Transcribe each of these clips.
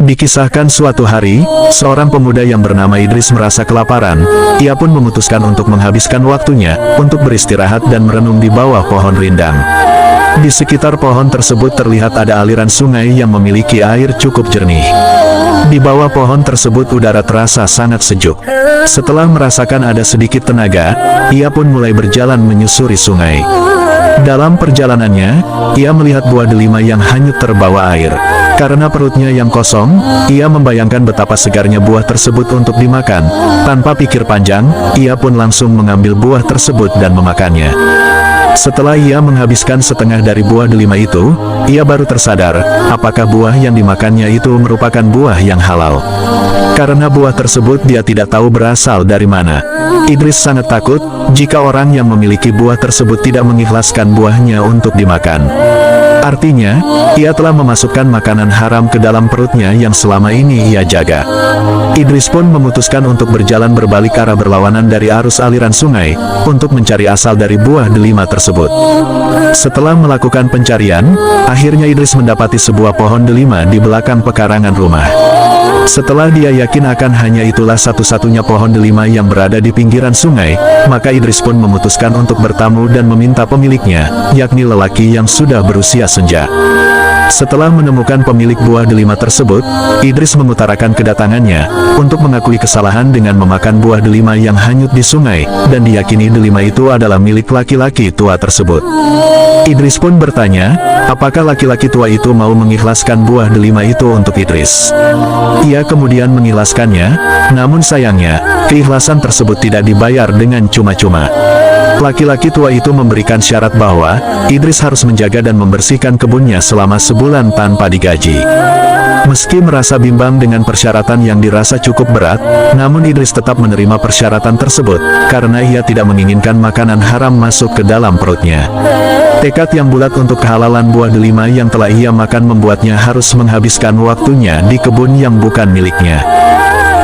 Dikisahkan suatu hari, seorang pemuda yang bernama Idris merasa kelaparan. Ia pun memutuskan untuk menghabiskan waktunya untuk beristirahat dan merenung di bawah pohon rindang. Di sekitar pohon tersebut terlihat ada aliran sungai yang memiliki air cukup jernih. Di bawah pohon tersebut udara terasa sangat sejuk. Setelah merasakan ada sedikit tenaga, ia pun mulai berjalan menyusuri sungai. Dalam perjalanannya, ia melihat buah delima yang hanyut terbawa air. Karena perutnya yang kosong, ia membayangkan betapa segarnya buah tersebut untuk dimakan. Tanpa pikir panjang, ia pun langsung mengambil buah tersebut dan memakannya. Setelah ia menghabiskan setengah dari buah delima itu, ia baru tersadar, apakah buah yang dimakannya itu merupakan buah yang halal. Karena buah tersebut dia tidak tahu berasal dari mana. Idris sangat takut, jika orang yang memiliki buah tersebut tidak mengikhlaskan buahnya untuk dimakan. Artinya, ia telah memasukkan makanan haram ke dalam perutnya yang selama ini ia jaga. Idris pun memutuskan untuk berjalan berbalik arah berlawanan dari arus aliran sungai, untuk mencari asal dari buah delima tersebut. Setelah melakukan pencarian, akhirnya Idris mendapati sebuah pohon delima di belakang pekarangan rumah. Setelah dia yakin akan hanya itulah satu-satunya pohon delima yang berada di pinggiran sungai, maka Idris pun memutuskan untuk bertamu dan meminta pemiliknya, yakni lelaki yang sudah berusia senja. Setelah menemukan pemilik buah delima tersebut, Idris mengutarakan kedatangannya untuk mengakui kesalahan dengan memakan buah delima yang hanyut di sungai, dan diyakini delima itu adalah milik laki-laki tua tersebut. Idris pun bertanya, apakah laki-laki tua itu mau mengikhlaskan buah delima itu untuk Idris. Ia kemudian mengikhlaskannya, namun sayangnya, keikhlasan tersebut tidak dibayar dengan cuma-cuma. Laki-laki tua itu memberikan syarat bahwa Idris harus menjaga dan membersihkan kebunnya selama sebulan tanpa digaji. Meski merasa bimbang dengan persyaratan yang dirasa cukup berat, namun Idris tetap menerima persyaratan tersebut, karena ia tidak menginginkan makanan haram masuk ke dalam perutnya. Tekad yang bulat untuk kehalalan buah delima yang telah ia makan membuatnya harus menghabiskan waktunya di kebun yang bukan miliknya.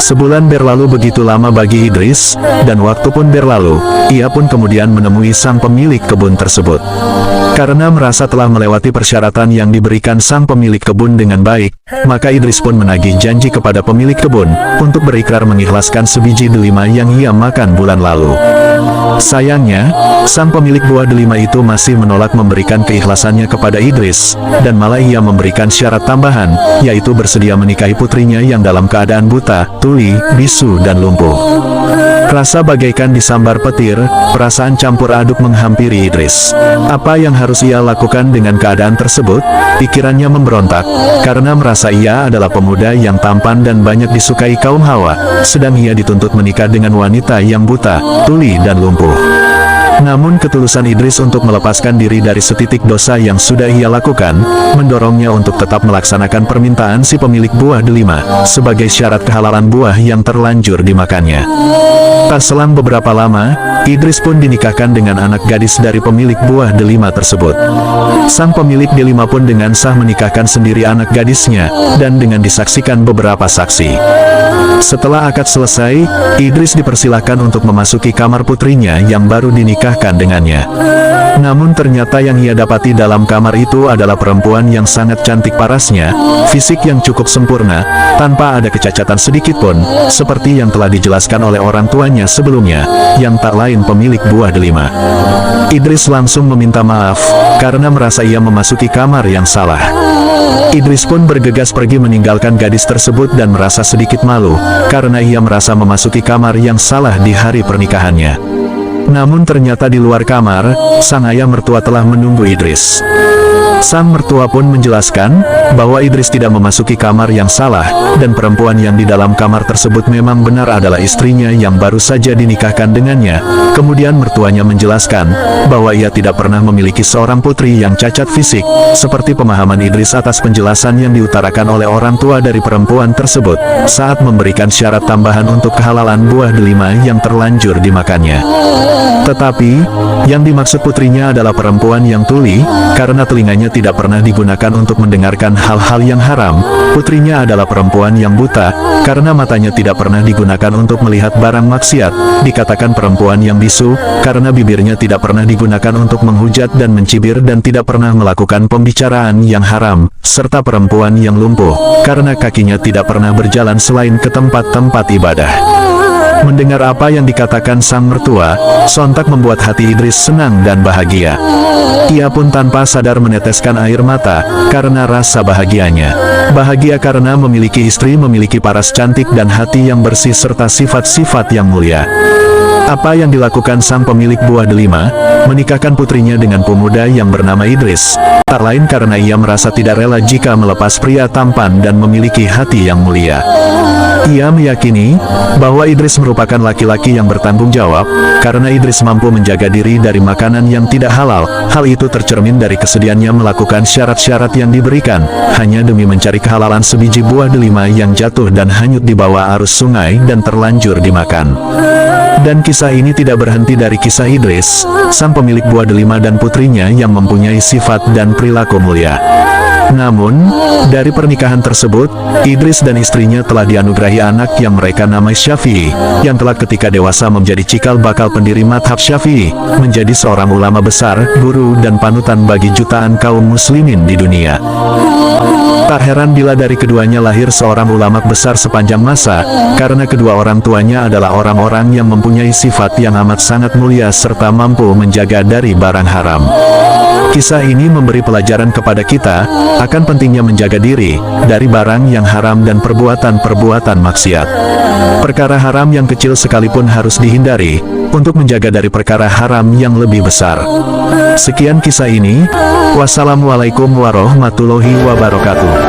Sebulan berlalu begitu lama bagi Idris, dan waktu pun berlalu, ia pun kemudian menemui sang pemilik kebun tersebut. Karena merasa telah melewati persyaratan yang diberikan sang pemilik kebun dengan baik, maka Idris pun menagih janji kepada pemilik kebun, untuk berikrar mengikhlaskan sebiji delima yang ia makan bulan lalu. Sayangnya, sang pemilik buah delima itu masih menolak memberikan keikhlasannya kepada Idris, dan malah ia memberikan syarat tambahan, yaitu bersedia menikahi putrinya yang dalam keadaan buta, tuli, bisu dan lumpuh. Rasa bagaikan disambar petir, perasaan campur aduk menghampiri Idris. Apa yang harus ia lakukan dengan keadaan tersebut? Pikirannya memberontak, karena merasa ia adalah pemuda yang tampan dan banyak disukai kaum Hawa, sedang ia dituntut menikah dengan wanita yang buta, tuli dan lumpuh. Namun ketulusan Idris untuk melepaskan diri dari setitik dosa yang sudah ia lakukan, mendorongnya untuk tetap melaksanakan permintaan si pemilik buah delima, sebagai syarat kehalalan buah yang terlanjur dimakannya. Tak selang beberapa lama, Idris pun dinikahkan dengan anak gadis dari pemilik buah delima tersebut. Sang pemilik delima pun dengan sah menikahkan sendiri anak gadisnya, dan dengan disaksikan beberapa saksi. Setelah akad selesai, Idris dipersilahkan untuk memasuki kamar putrinya yang baru dinikahkan dengannya. Namun ternyata yang ia dapati dalam kamar itu adalah perempuan yang sangat cantik parasnya, fisik yang cukup sempurna, tanpa ada kecacatan sedikit pun, seperti yang telah dijelaskan oleh orang tuanya sebelumnya, yang tak lain pemilik buah delima. Idris langsung meminta maaf, karena merasa ia memasuki kamar yang salah. Idris pun bergegas pergi meninggalkan gadis tersebut dan merasa sedikit malu, karena ia merasa memasuki kamar yang salah di hari pernikahannya. Namun ternyata di luar kamar, sang ayah mertua telah menunggu Idris. Sang mertua pun menjelaskan, bahwa Idris tidak memasuki kamar yang salah, dan perempuan yang di dalam kamar tersebut memang benar adalah istrinya yang baru saja dinikahkan dengannya. Kemudian mertuanya menjelaskan, bahwa ia tidak pernah memiliki seorang putri yang cacat fisik, seperti pemahaman Idris atas penjelasan yang diutarakan oleh orang tua dari perempuan tersebut, saat memberikan syarat tambahan untuk kehalalan buah delima yang terlanjur dimakannya. Tetapi, yang dimaksud putrinya adalah perempuan yang tuli, karena telinganya tidak pernah digunakan untuk mendengarkan hal-hal yang haram. Putrinya adalah perempuan yang buta, karena matanya tidak pernah digunakan untuk melihat barang maksiat. Dikatakan perempuan yang bisu, karena bibirnya tidak pernah digunakan untuk menghujat dan mencibir dan tidak pernah melakukan pembicaraan yang haram, serta perempuan yang lumpuh, karena kakinya tidak pernah berjalan selain ke tempat-tempat ibadah. Mendengar apa yang dikatakan sang mertua, sontak membuat hati Idris senang dan bahagia. Ia pun tanpa sadar meneteskan air mata, karena rasa bahagianya. Bahagia karena memiliki istri memiliki paras cantik dan hati yang bersih serta sifat-sifat yang mulia. Apa yang dilakukan sang pemilik buah delima, menikahkan putrinya dengan pemuda yang bernama Idris, tak lain karena ia merasa tidak rela jika melepas pria tampan dan memiliki hati yang mulia. Ia meyakini bahwa Idris merupakan laki-laki yang bertanggung jawab, karena Idris mampu menjaga diri dari makanan yang tidak halal. Hal itu tercermin dari kesediaannya melakukan syarat-syarat yang diberikan, hanya demi mencari kehalalan sebiji buah delima yang jatuh dan hanyut di bawah arus sungai dan terlanjur dimakan. Dan kisah ini tidak berhenti dari kisah Idris, sang pemilik buah delima dan putrinya yang mempunyai sifat dan perilaku mulia. Namun, dari pernikahan tersebut, Idris dan istrinya telah dianugerahi anak yang mereka namai Syafi'i, yang telah ketika dewasa menjadi cikal bakal pendiri madhab Syafi'i, menjadi seorang ulama besar, guru dan panutan bagi jutaan kaum muslimin di dunia. Tak heran bila dari keduanya lahir seorang ulama besar sepanjang masa, karena kedua orang tuanya adalah orang-orang yang mempunyai sifat yang amat sangat mulia serta mampu menjaga dari barang haram. Kisah ini memberi pelajaran kepada kita, akan pentingnya menjaga diri, dari barang yang haram dan perbuatan-perbuatan maksiat. Perkara haram yang kecil sekalipun harus dihindari, untuk menjaga dari perkara haram yang lebih besar. Sekian kisah ini, wassalamualaikum warahmatullahi wabarakatuh.